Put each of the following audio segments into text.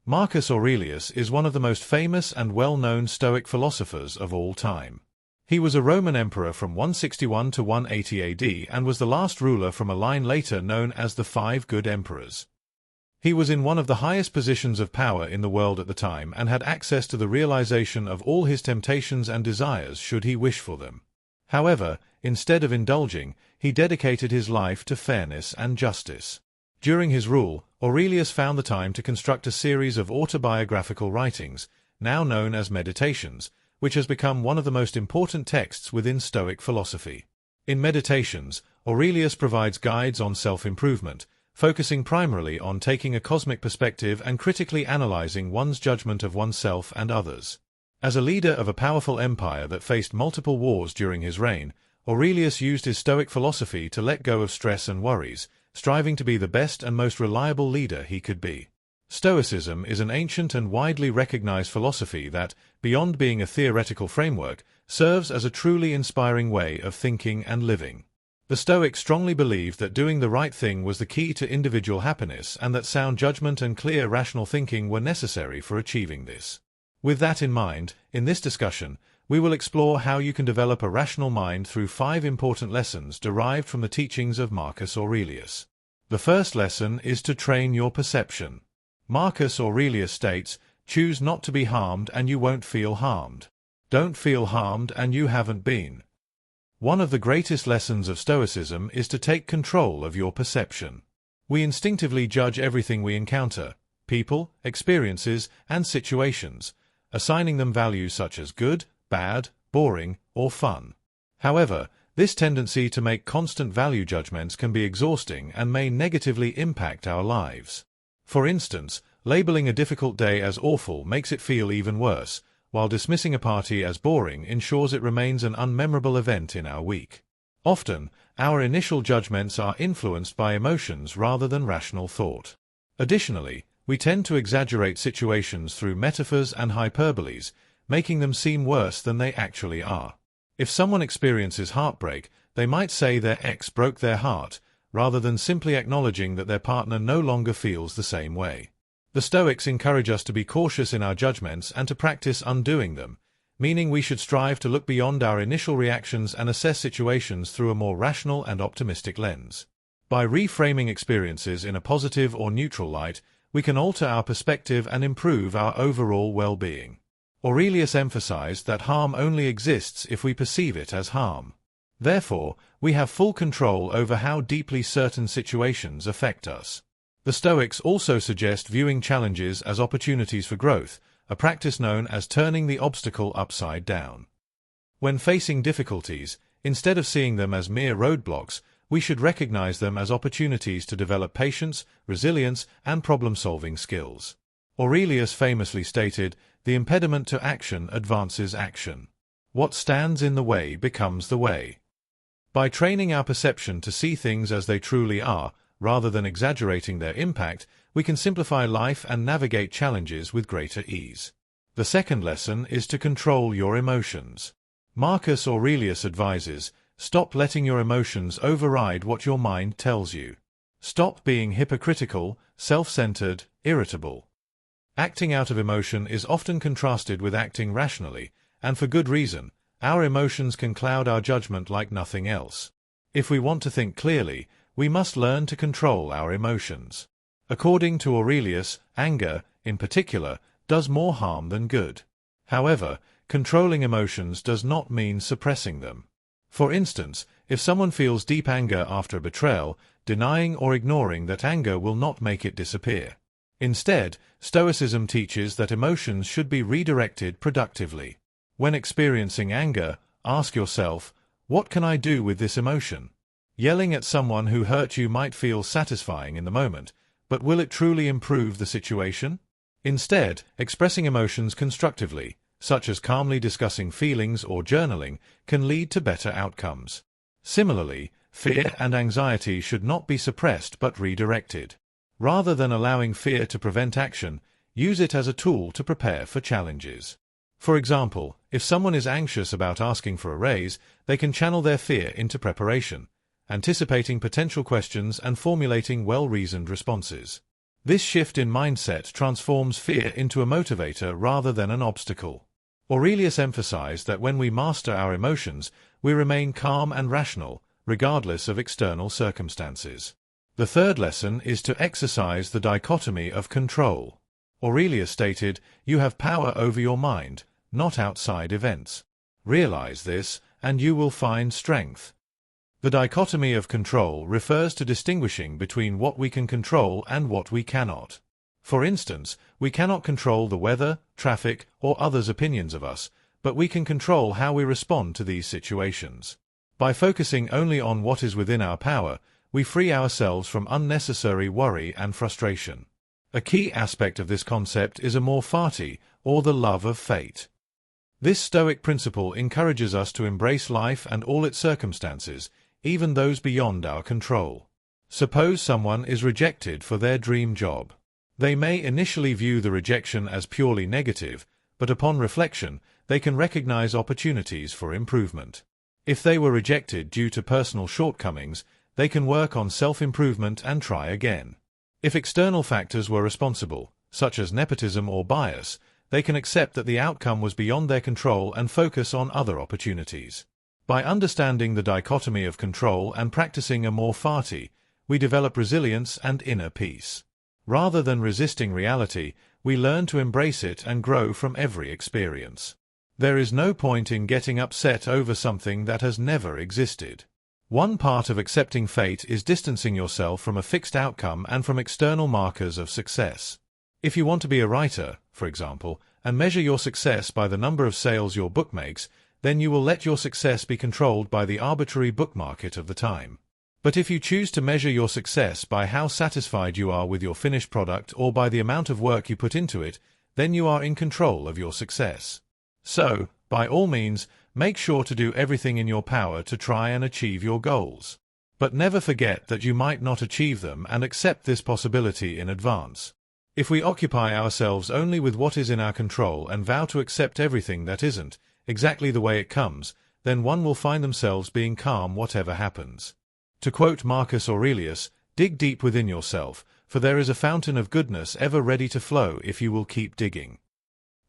Marcus Aurelius is one of the most famous and well-known Stoic philosophers of all time. He was a Roman emperor from 161 to 180 AD and was the last ruler from a line later known as the Five Good Emperors. He was in one of the highest positions of power in the world at the time and had access to the realization of all his temptations and desires should he wish for them. However, instead of indulging, he dedicated his life to fairness and justice. During his rule, Aurelius found the time to construct a series of autobiographical writings, now known as Meditations, which has become one of the most important texts within Stoic philosophy. In Meditations, Aurelius provides guides on self-improvement, focusing primarily on taking a cosmic perspective and critically analyzing one's judgment of oneself and others. As a leader of a powerful empire that faced multiple wars during his reign, Aurelius used his Stoic philosophy to let go of stress and worries, striving to be the best and most reliable leader he could be. Stoicism is an ancient and widely recognized philosophy that, beyond being a theoretical framework, serves as a truly inspiring way of thinking and living. The Stoics strongly believed that doing the right thing was the key to individual happiness and that sound judgment and clear rational thinking were necessary for achieving this. With that in mind, in this discussion, we will explore how you can develop a rational mind through 5 important lessons derived from the teachings of Marcus Aurelius. The first lesson is to train your perception. Marcus Aurelius states, "Choose not to be harmed and you won't feel harmed. Don't feel harmed and you haven't been." One of the greatest lessons of Stoicism is to take control of your perception. We instinctively judge everything we encounter, people, experiences, and situations, assigning them values such as good, bad, boring, or fun. However, this tendency to make constant value judgments can be exhausting and may negatively impact our lives. For instance, labeling a difficult day as awful makes it feel even worse, while dismissing a party as boring ensures it remains an unmemorable event in our week. Often, our initial judgments are influenced by emotions rather than rational thought. Additionally, we tend to exaggerate situations through metaphors and hyperboles, making them seem worse than they actually are. If someone experiences heartbreak, they might say their ex broke their heart, rather than simply acknowledging that their partner no longer feels the same way. The Stoics encourage us to be cautious in our judgments and to practice undoing them, meaning we should strive to look beyond our initial reactions and assess situations through a more rational and optimistic lens. By reframing experiences in a positive or neutral light, we can alter our perspective and improve our overall well-being. Aurelius emphasized that harm only exists if we perceive it as harm. Therefore, we have full control over how deeply certain situations affect us. The Stoics also suggest viewing challenges as opportunities for growth, a practice known as turning the obstacle upside down. When facing difficulties, instead of seeing them as mere roadblocks, we should recognize them as opportunities to develop patience, resilience, and problem-solving skills. Aurelius famously stated, "The impediment to action advances action. What stands in the way becomes the way." By training our perception to see things as they truly are, rather than exaggerating their impact, we can simplify life and navigate challenges with greater ease. The second lesson is to control your emotions. Marcus Aurelius advises, "Stop letting your emotions override what your mind tells you. Stop being hypocritical, self-centered, irritable." Acting out of emotion is often contrasted with acting rationally, and for good reason. Our emotions can cloud our judgment like nothing else. If we want to think clearly, we must learn to control our emotions. According to Aurelius, anger, in particular, does more harm than good. However, controlling emotions does not mean suppressing them. For instance, if someone feels deep anger after a betrayal, denying or ignoring that anger will not make it disappear. Instead, Stoicism teaches that emotions should be redirected productively. When experiencing anger, ask yourself, "What can I do with this emotion?" Yelling at someone who hurt you might feel satisfying in the moment, but will it truly improve the situation? Instead, expressing emotions constructively, such as calmly discussing feelings or journaling, can lead to better outcomes. Similarly, fear and anxiety should not be suppressed but redirected. Rather than allowing fear to prevent action, use it as a tool to prepare for challenges. For example, if someone is anxious about asking for a raise, they can channel their fear into preparation, anticipating potential questions and formulating well-reasoned responses. This shift in mindset transforms fear into a motivator rather than an obstacle. Aurelius emphasized that when we master our emotions, we remain calm and rational, regardless of external circumstances. The third lesson is to exercise the dichotomy of control. Aurelius stated, "You have power over your mind, not outside events. Realize this, and you will find strength." The dichotomy of control refers to distinguishing between what we can control and what we cannot. For instance, we cannot control the weather, traffic, or others' opinions of us, but we can control how we respond to these situations. By focusing only on what is within our power, we free ourselves from unnecessary worry and frustration. A key aspect of this concept is amor fati, or the love of fate. This Stoic principle encourages us to embrace life and all its circumstances, even those beyond our control. Suppose someone is rejected for their dream job. They may initially view the rejection as purely negative, but upon reflection, they can recognize opportunities for improvement. If they were rejected due to personal shortcomings, they can work on self-improvement and try again. If external factors were responsible, such as nepotism or bias, they can accept that the outcome was beyond their control and focus on other opportunities. By understanding the dichotomy of control and practicing amor fati, we develop resilience and inner peace. Rather than resisting reality, we learn to embrace it and grow from every experience. There is no point in getting upset over something that has never existed. One part of accepting fate is distancing yourself from a fixed outcome and from external markers of success. If you want to be a writer, for example, and measure your success by the number of sales your book makes, then you will let your success be controlled by the arbitrary book market of the time. But if you choose to measure your success by how satisfied you are with your finished product or by the amount of work you put into it, then you are in control of your success. So, by all means, make sure to do everything in your power to try and achieve your goals. But never forget that you might not achieve them and accept this possibility in advance. If we occupy ourselves only with what is in our control and vow to accept everything that isn't, exactly the way it comes, then one will find themselves being calm whatever happens. To quote Marcus Aurelius, "Dig deep within yourself, for there is a fountain of goodness ever ready to flow if you will keep digging."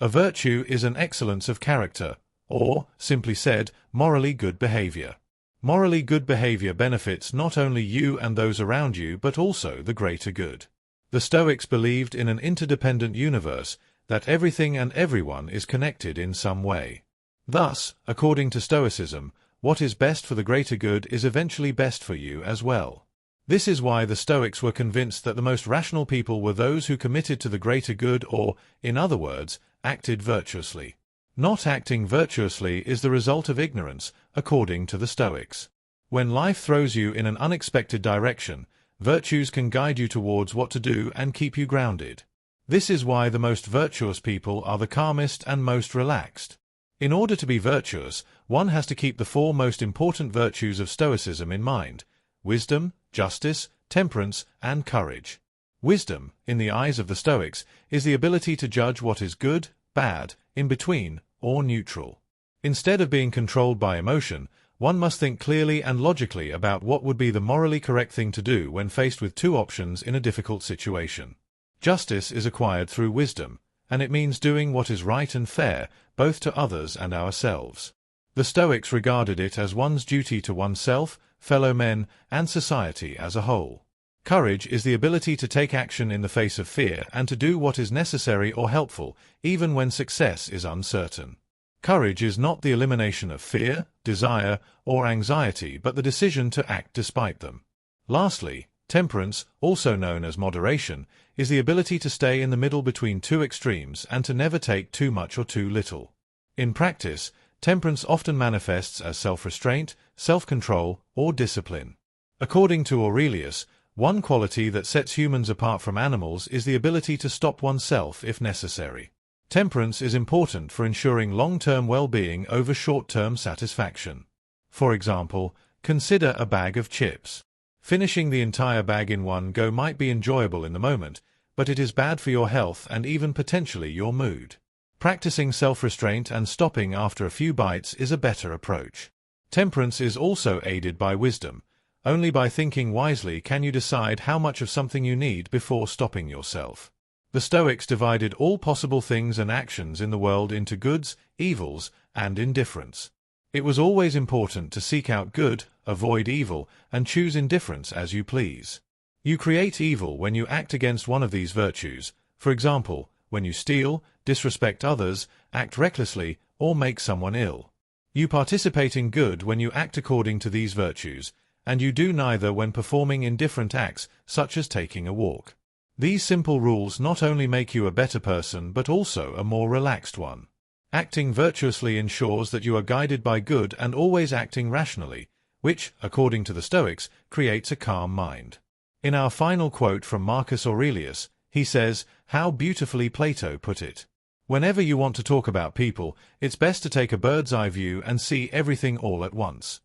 A virtue is an excellence of character, or, simply said, morally good behavior. Morally good behavior benefits not only you and those around you but also the greater good. The Stoics believed in an interdependent universe, that everything and everyone is connected in some way. Thus, according to Stoicism, what is best for the greater good is eventually best for you as well. This is why the Stoics were convinced that the most rational people were those who committed to the greater good or, in other words, acted virtuously. Not acting virtuously is the result of ignorance, according to the Stoics. When life throws you in an unexpected direction, virtues can guide you towards what to do and keep you grounded. This is why the most virtuous people are the calmest and most relaxed. In order to be virtuous, one has to keep the four most important virtues of Stoicism in mind: wisdom, justice, temperance, and courage. Wisdom, in the eyes of the Stoics, is the ability to judge what is good, bad, in between, or neutral. Instead of being controlled by emotion, one must think clearly and logically about what would be the morally correct thing to do when faced with two options in a difficult situation. Justice is acquired through wisdom, and it means doing what is right and fair, both to others and ourselves. The Stoics regarded it as one's duty to oneself, fellow men, and society as a whole. Courage is the ability to take action in the face of fear and to do what is necessary or helpful, even when success is uncertain. Courage is not the elimination of fear, desire, or anxiety, but the decision to act despite them. Lastly, temperance, also known as moderation, is the ability to stay in the middle between two extremes and to never take too much or too little. In practice, temperance often manifests as self-restraint, self-control, or discipline. According to Aurelius, one quality that sets humans apart from animals is the ability to stop oneself if necessary. Temperance is important for ensuring long-term well-being over short-term satisfaction. For example, consider a bag of chips. Finishing the entire bag in one go might be enjoyable in the moment, but it is bad for your health and even potentially your mood. Practicing self-restraint and stopping after a few bites is a better approach. Temperance is also aided by wisdom. Only by thinking wisely can you decide how much of something you need before stopping yourself. The Stoics divided all possible things and actions in the world into goods, evils, and indifference. It was always important to seek out good, avoid evil, and choose indifference as you please. You create evil when you act against one of these virtues, for example, when you steal, disrespect others, act recklessly, or make someone ill. You participate in good when you act according to these virtues, and you do neither when performing indifferent acts, such as taking a walk. These simple rules not only make you a better person but also a more relaxed one. Acting virtuously ensures that you are guided by good and always acting rationally, which, according to the Stoics, creates a calm mind. In our final quote from Marcus Aurelius, he says, "How beautifully Plato put it. Whenever you want to talk about people, it's best to take a bird's-eye view and see everything all at once."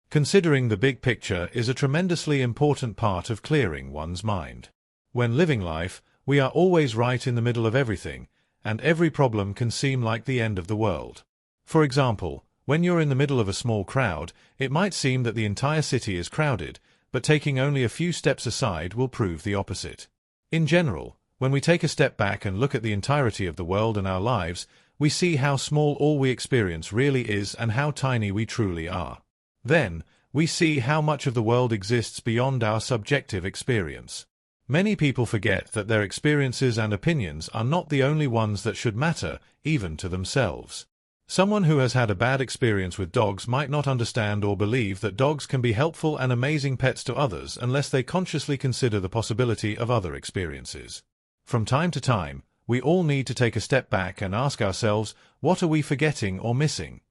Considering the big picture is a tremendously important part of clearing one's mind. When living life, we are always right in the middle of everything, and every problem can seem like the end of the world. For example, when you're in the middle of a small crowd, it might seem that the entire city is crowded, but taking only a few steps aside will prove the opposite. In general, when we take a step back and look at the entirety of the world and our lives, we see how small all we experience really is and how tiny we truly are. Then, we see how much of the world exists beyond our subjective experience. Many people forget that their experiences and opinions are not the only ones that should matter, even to themselves. Someone who has had a bad experience with dogs might not understand or believe that dogs can be helpful and amazing pets to others unless they consciously consider the possibility of other experiences. From time to time, we all need to take a step back and ask ourselves, what are we forgetting or missing?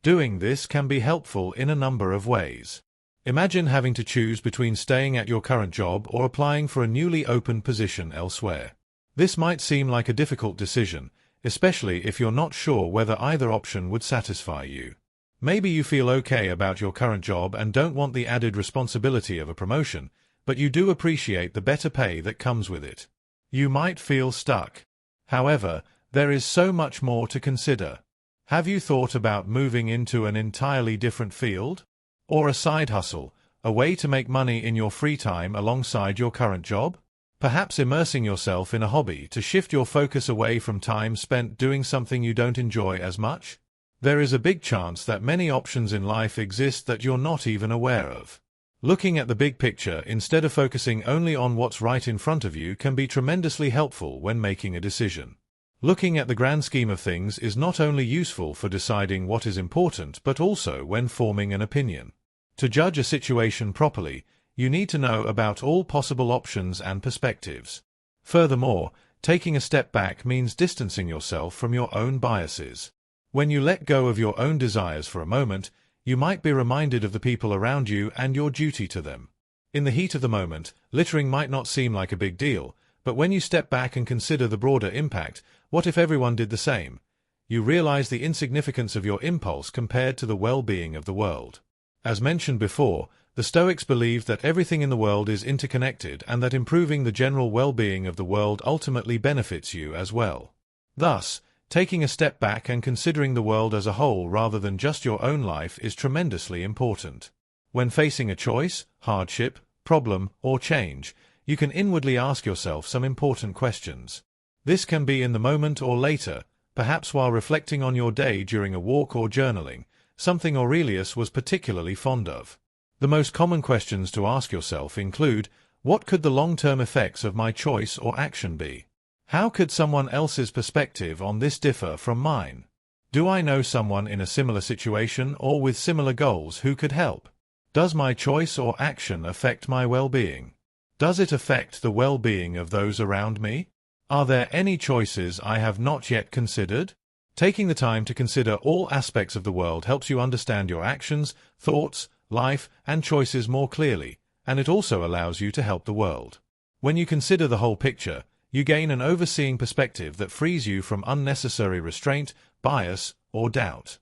Doing this can be helpful in a number of ways. Imagine having to choose between staying at your current job or applying for a newly opened position elsewhere. This might seem like a difficult decision, especially if you're not sure whether either option would satisfy you. Maybe you feel okay about your current job and don't want the added responsibility of a promotion, but you do appreciate the better pay that comes with it. You might feel stuck. However, there is so much more to consider. Have you thought about moving into an entirely different field? Or a side hustle, a way to make money in your free time alongside your current job? Perhaps immersing yourself in a hobby to shift your focus away from time spent doing something you don't enjoy as much? There is a big chance that many options in life exist that you're not even aware of. Looking at the big picture instead of focusing only on what's right in front of you can be tremendously helpful when making a decision. Looking at the grand scheme of things is not only useful for deciding what is important but also when forming an opinion. To judge a situation properly, you need to know about all possible options and perspectives. Furthermore, taking a step back means distancing yourself from your own biases. When you let go of your own desires for a moment, you might be reminded of the people around you and your duty to them. In the heat of the moment, littering might not seem like a big deal, but when you step back and consider the broader impact, what if everyone did the same? You realize the insignificance of your impulse compared to the well-being of the world. As mentioned before, the Stoics believed that everything in the world is interconnected and that improving the general well-being of the world ultimately benefits you as well. Thus, taking a step back and considering the world as a whole rather than just your own life is tremendously important. When facing a choice, hardship, problem, or change, you can inwardly ask yourself some important questions. This can be in the moment or later, perhaps while reflecting on your day during a walk or journaling, something Aurelius was particularly fond of. The most common questions to ask yourself include, what could the long-term effects of my choice or action be? How could someone else's perspective on this differ from mine? Do I know someone in a similar situation or with similar goals who could help? Does my choice or action affect my well-being? Does it affect the well-being of those around me? Are there any choices I have not yet considered? Taking the time to consider all aspects of the world helps you understand your actions, thoughts, life, and choices more clearly, and it also allows you to help the world. When you consider the whole picture, you gain an overseeing perspective that frees you from unnecessary restraint, bias, or doubt.